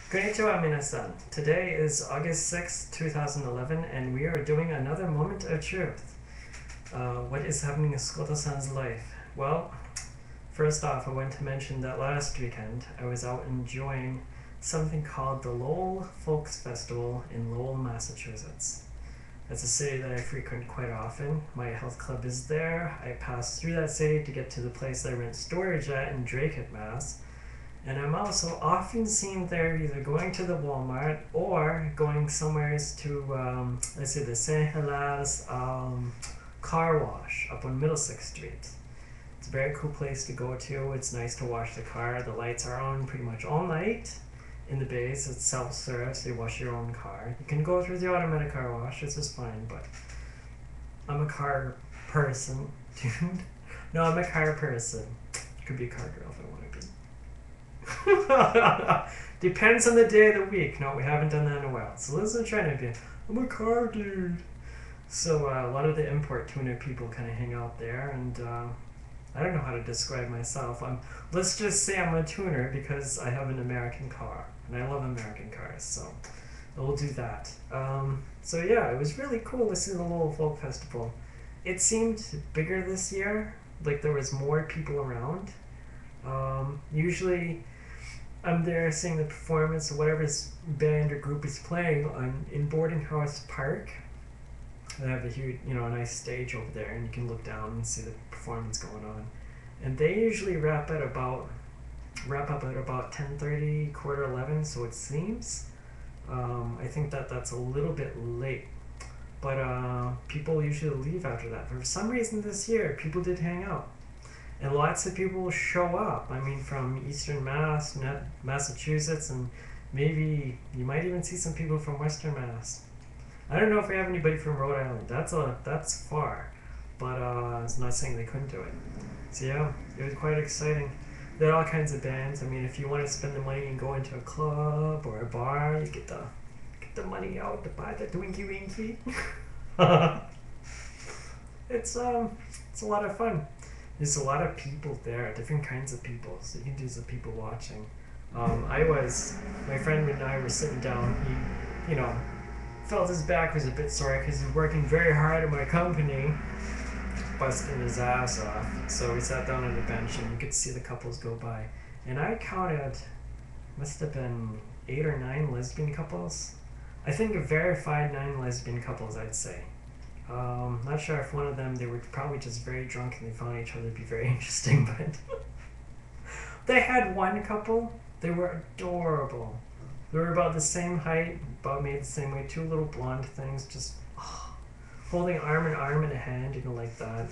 Konnichiwa minasan. Today is August 6th, 2011, and we are doing another moment of truth. What is happening in Skoto-san's life? Well, first off, I want to mention that last weekend I was out enjoying something called the Lowell Folk Festival in Lowell, Massachusetts. It's a city that I frequent quite often. My health club is there. I pass through that city to get to the place I rent storage at in Draycote, Mass. And I'm also often seen there either going to the Walmart or going somewhere to, let's say, the St. Helens car wash up on Middlesex Street. It's a very cool place to go to. It's nice to wash the car. The lights are on pretty much all night. In the bays, it's self-serve, so you wash your own car. You can go through the automatic car wash, this is fine, but I'm a car person, dude. No, I'm a car person. Could be a car girl if I want to be. Depends on the day of the week. No, we haven't done that in a while. So this is trying to be, I'm a car dude. So a lot of the import tuner people kind of hang out there, and I don't know how to describe myself. Let's just say I'm a tuner because I have an American car, and I love American cars, so we'll do that. So yeah, it was really cool to see the Lowell Folk Festival. It seemed bigger this year, like there was more people around. Usually I'm there seeing the performance of whatever band or group is playing in Boarding House Park. They have a huge, a nice stage over there, and you can look down and see the performance going on. And they usually wrap up at about 10:30, 11:15, so it seems. I think that's a little bit late, but people usually leave after that. For some reason this year, people did hang out. And lots of people show up. I mean, from Eastern Massachusetts, and maybe you might even see some people from Western Mass. I don't know if we have anybody from Rhode Island. That's far, but it's not saying they couldn't do it. So yeah, it was quite exciting. There are all kinds of bands. I mean, if you want to spend the money and go into a club or a bar, you get the money out to buy the Twinkie Winkie. It's a lot of fun. There's a lot of people there, different kinds of people, so you can do some people watching. My friend and I were sitting down, he, felt his back was a bit sore because he's working very hard at my company, busting his ass off. So we sat down on the bench and you could see the couples go by. And I counted, must have been 8 or 9 lesbian couples. I think a verified 9 lesbian couples, I'd say. Not sure if one of them, they were probably just very drunk and they found each other to be very interesting, but they had one couple, they were adorable. They were about the same height, about made the same way, 2 little blonde things, just holding arm in arm in a hand, like that.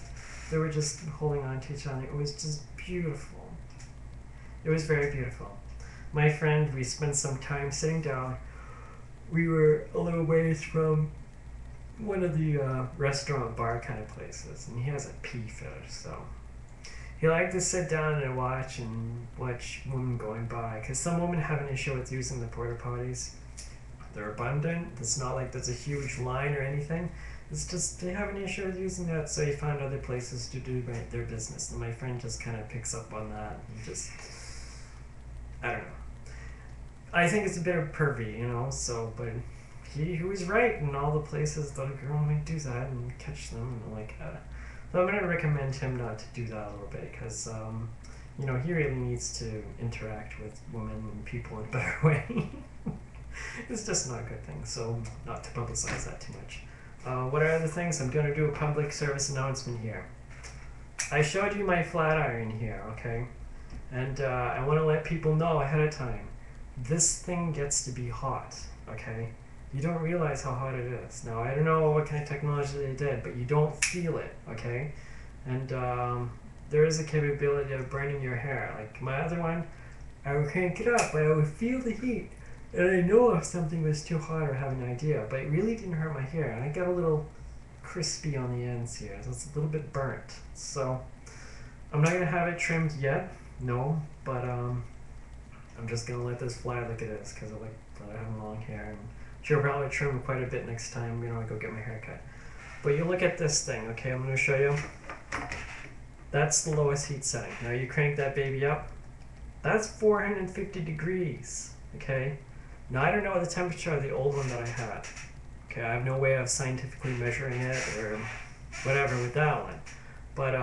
They were just holding on to each other. It was just beautiful. It was very beautiful. My friend, we spent some time sitting down. We were a little ways from one of the restaurant bar kind of places, and he has a pee fetish, so he liked to sit down and watch women going by, because some women have an issue with using the porta potties. They're abundant. It's not like there's a huge line or anything. It's just they have an issue with using that, so he found other places to do their business, and my friend just kind of picks up on that and just, I don't know. I think it's a bit of pervy, so, but he was right in all the places that a girl might do that and catch them and like so I'm going to recommend him not to do that a little bit, because he really needs to interact with women and people in a better way. It's just not a good thing, so not to publicize that too much. What are other things? I'm going to do a public service announcement here. I showed you my flat iron here, okay? And I want to let people know ahead of time, this thing gets to be hot, okay? You don't realize how hot it is. Now, I don't know what kind of technology they did, but you don't feel it, okay? And there is a capability of burning your hair. Like my other one, I would crank it up, but I would feel the heat. And I know if something was too hot or have an idea, but it really didn't hurt my hair. And I got a little crispy on the ends here, so it's a little bit burnt. So I'm not going to have it trimmed yet, no, but I'm just going to let this fly like it is, because I have long hair. And she'll probably trim quite a bit next time, I go get my hair cut. But you look at this thing, okay, I'm going to show you. That's the lowest heat setting. Now you crank that baby up. That's 450 degrees, okay? Now I don't know the temperature of the old one that I had. Okay, I have no way of scientifically measuring it or whatever with that one. But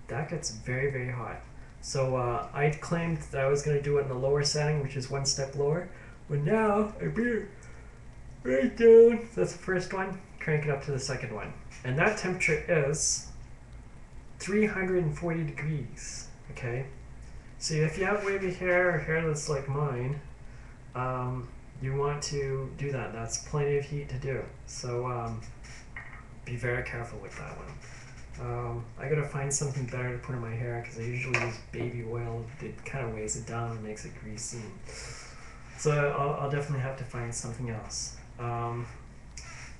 that gets very, very hot. So I claimed that I was going to do it in the lower setting, which is one step lower. But now I bring it right down. That's the first one. Crank it up to the second one. And that temperature is 340 degrees. Okay? So if you have wavy hair or hair that's like mine, you want to do that. That's plenty of heat to do. So be very careful with that one. I gotta find something better to put in my hair because I usually use baby oil. It kind of weighs it down and makes it greasy. So I'll definitely have to find something else.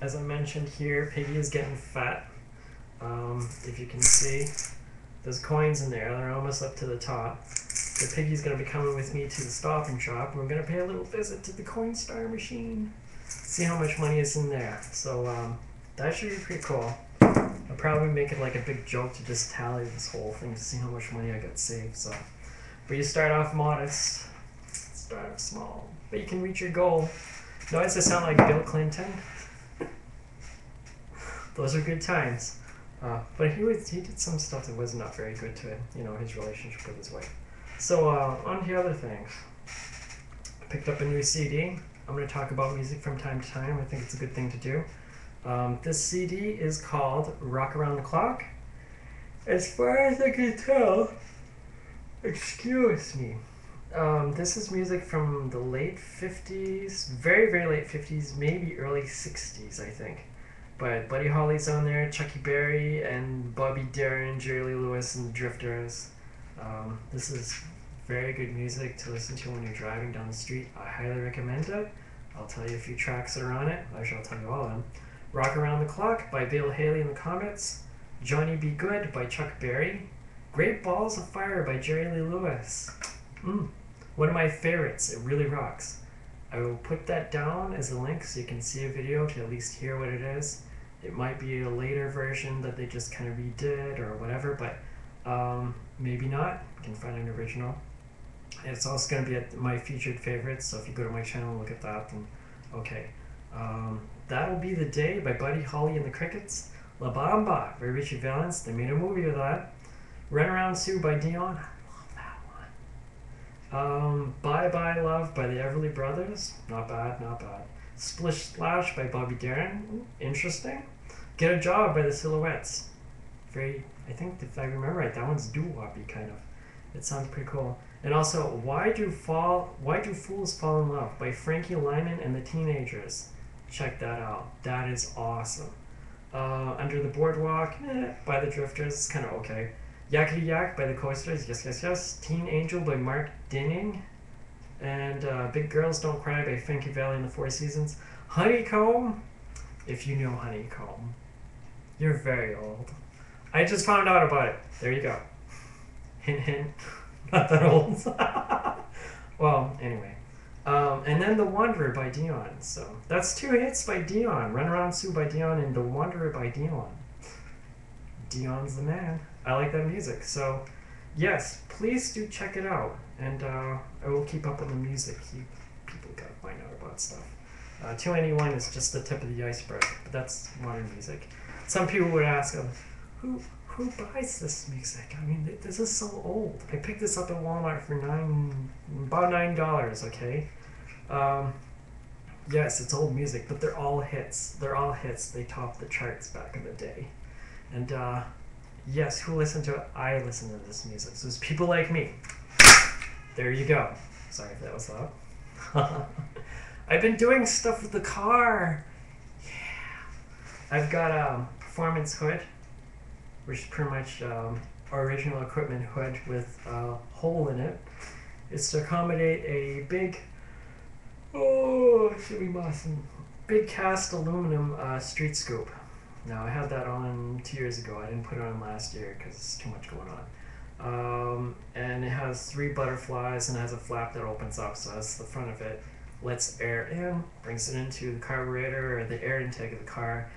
As I mentioned here, Piggy is getting fat. If you can see, there's coins in there. They're almost up to the top. So Piggy's going to be coming with me to the Stop and Shop. We're going to pay a little visit to the Coinstar machine. See how much money is in there. So that should be pretty cool. I'll probably make it like a big joke to just tally this whole thing to see how much money I got saved. So, but you start off modest, start off small, but you can reach your goal. Notice I sound like Bill Clinton. Those are good times. But he did some stuff that was not very good to his relationship with his wife. So on to other things. I picked up a new CD. I'm going to talk about music from time to time. I think it's a good thing to do. This CD is called Rock Around the Clock. As far as I can tell, excuse me, this is music from the late 50s, very, very late 50s, maybe early 60s, I think. But Buddy Holly's on there, Chucky Berry, and Bobby Darin, Jerry Lee Lewis, and the Drifters. This is very good music to listen to when you're driving down the street. I highly recommend it. I'll tell you a few tracks that are on it. Actually, I'll tell you all of them. Rock Around the Clock by Bill Haley and the Comets. Johnny Be Good by Chuck Berry. Great Balls of Fire by Jerry Lee Lewis. One of my favorites. It really rocks. I will put that down as a link so you can see a video to at least hear what it is. It might be a later version that they just kind of redid or whatever, but maybe not. You can find an original. It's also going to be at my featured favorites, so if you go to my channel and look at that, then okay. That'll Be the Day by Buddy Holly and the Crickets. La Bamba by Richie Valens. They made a movie of that. Run Around Sue by Dion. I love that one. Bye Bye Love by the Everly Brothers. Not bad, not bad. Splish Splash by Bobby Darin. Interesting. Get a Job by the Silhouettes. I think if I remember right, that one's doo-woppy kind of. It sounds pretty cool. And also, Why Do Fools Fall in Love by Frankie Lyman and the Teenagers. Check that out. That is awesome. Under the Boardwalk by the Drifters. It's kind of okay. Yakety Yak by the Coasters. Yes, yes, yes. Teen Angel by Mark Dinning. And Big Girls Don't Cry by Frankie Valli and the Four Seasons. Honeycomb. If you know Honeycomb, you're very old. I just found out about it. There you go. Hint, hint. Not that old. Well, anyway. And then The Wanderer by Dion. So that's 2 hits by Dion. Run Around Sue by Dion and The Wanderer by Dion. Dion's the man. I like that music. So yes, please do check it out. And I will keep up with the music. People gotta find out about stuff. 291 is just the tip of the iceberg, but that's modern music. Some people would ask, who buys this music? I mean, this is so old. I picked this up at Walmart for about $9, okay? Yes, it's old music, but they're all hits. They're all hits. They topped the charts back in the day. And yes, who listened to it? I listen to this music. So it's people like me. There you go. Sorry if that was loud. I've been doing stuff with the car. Yeah. I've got a performance hood, which is pretty much original equipment hood with a hole in it. It's to accommodate a big, big cast aluminum street scoop. Now I had that on 2 years ago. I didn't put it on last year because it's too much going on. And it has 3 butterflies and it has a flap that opens up, so that's the front of it. Lets air in, brings it into the carburetor or the air intake of the car,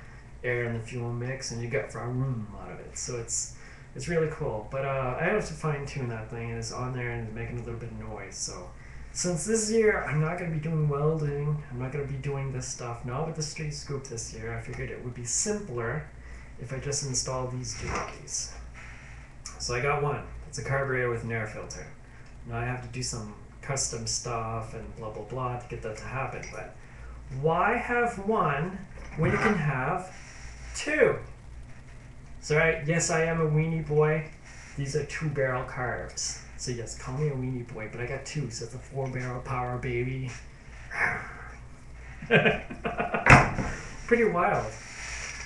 air and the fuel mix, and you get vroom out of it. So it's really cool. But I have to fine tune that thing, and it's on there and it's making a little bit of noise. So since this year I'm not going to be doing welding, I'm not going to be doing this stuff, not with the street scoop this year, I figured it would be simpler if I just install these doohickeys. So I got one. It's a carburetor with an air filter. Now I have to do some custom stuff and blah blah blah to get that to happen, but why have one when you can have two? So yes, I am a weenie boy. These are 2-barrel carbs. So yes, call me a weenie boy, but I got two, so it's a 4-barrel power, baby. Pretty wild.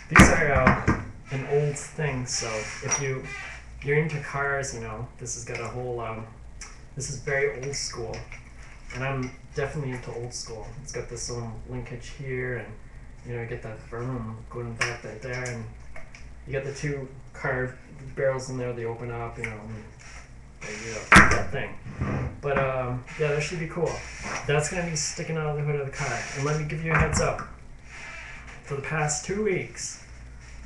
These are an old thing, so if you're into cars, you know, this has got a whole, this is very old school. And I'm definitely into old school. It's got this little linkage here, and you know, you get that vroom going back right there, and you got the 2 carved barrels in there, they open up, you know, and you know, that thing. But yeah, that should be cool. That's gonna be sticking out of the hood of the car. And let me give you a heads up. For the past 2 weeks,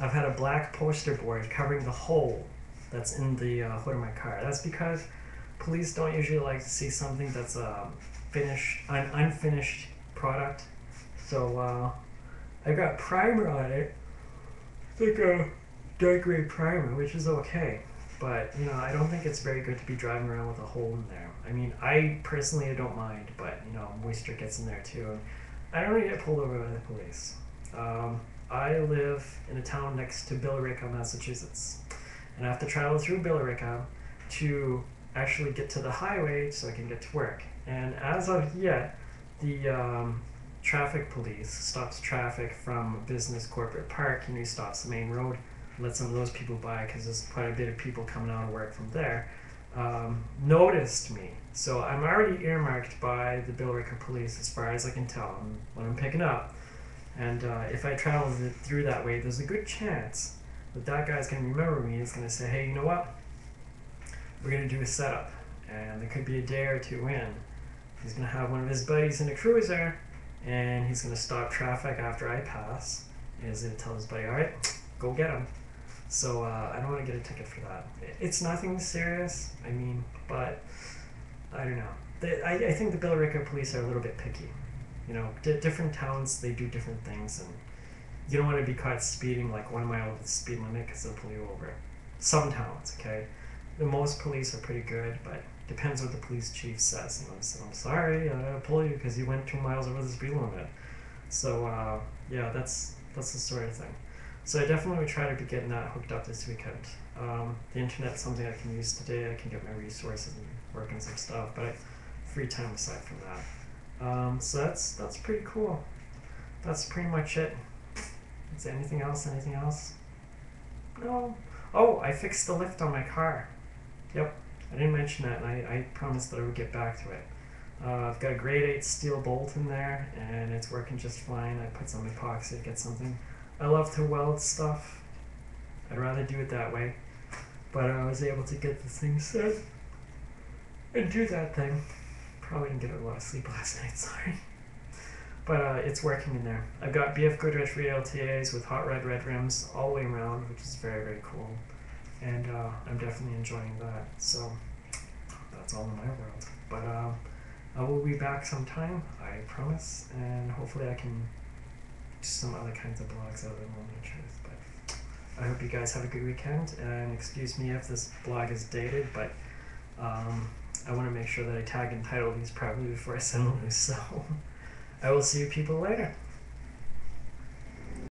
I've had a black poster board covering the hole that's in the hood of my car. That's because police don't usually like to see something that's an unfinished product. So I got primer on it, like a dark gray primer, which is okay. But you know, I don't think it's very good to be driving around with a hole in there. I mean, I personally don't mind, but you know, moisture gets in there too. I don't really get pulled over by the police. I live in a town next to Billerica, Massachusetts, and I have to travel through Billerica to actually get to the highway so I can get to work. And as of yet, the traffic police stops traffic from Business Corporate Park, and he stops the main road, let some of those people by because there's quite a bit of people coming out of work from there, noticed me. So I'm already earmarked by the Billerica police as far as I can tell when I'm picking up. And if I travel through that way, there's a good chance that guy's going to remember me. He's going to say, hey, you know what? We're going to do a setup. And there could be a day or two in. He's going to have one of his buddies in a cruiser, and he's going to stop traffic after I pass. And he's going to tell his buddy, all right, go get him. So I don't want to get a ticket for that. It's nothing serious, I mean, but I don't know. I think the Billerica police are a little bit picky. You know, different towns, they do different things, and you don't want to be caught speeding like 1 mile over the speed limit because they'll pull you over. Some towns, okay? The most police are pretty good, but depends what the police chief says. You know, so I'm sorry, I gotta pull you because you went 2 miles over the speed limit. So yeah, that's the sort of thing. So I definitely would try to be getting that hooked up this weekend. The internet's something I can use today. I can get my resources and work on some stuff, but I have free time aside from that. So that's pretty cool. That's pretty much it. Is there anything else? Anything else? No. Oh, I fixed the lift on my car. Yep, I didn't mention that, and I promised that I would get back to it. I've got a grade 8 steel bolt in there, and it's working just fine. I put some epoxy to get something. I love to weld stuff. I'd rather do it that way, but I was able to get this thing set and do that thing. Probably didn't get a lot of sleep last night, sorry. But it's working in there. I've got BF Goodrich rear LTAs with hot red rims all the way around, which is very, very cool. And I'm definitely enjoying that. So that's all in my world. But I will be back sometime, I promise. And hopefully I can do some other kinds of blogs other than Moment Truth. But I hope you guys have a good weekend. And excuse me if this blog is dated, but I want to make sure that I tag and title these probably before I send them. So I will see you people later.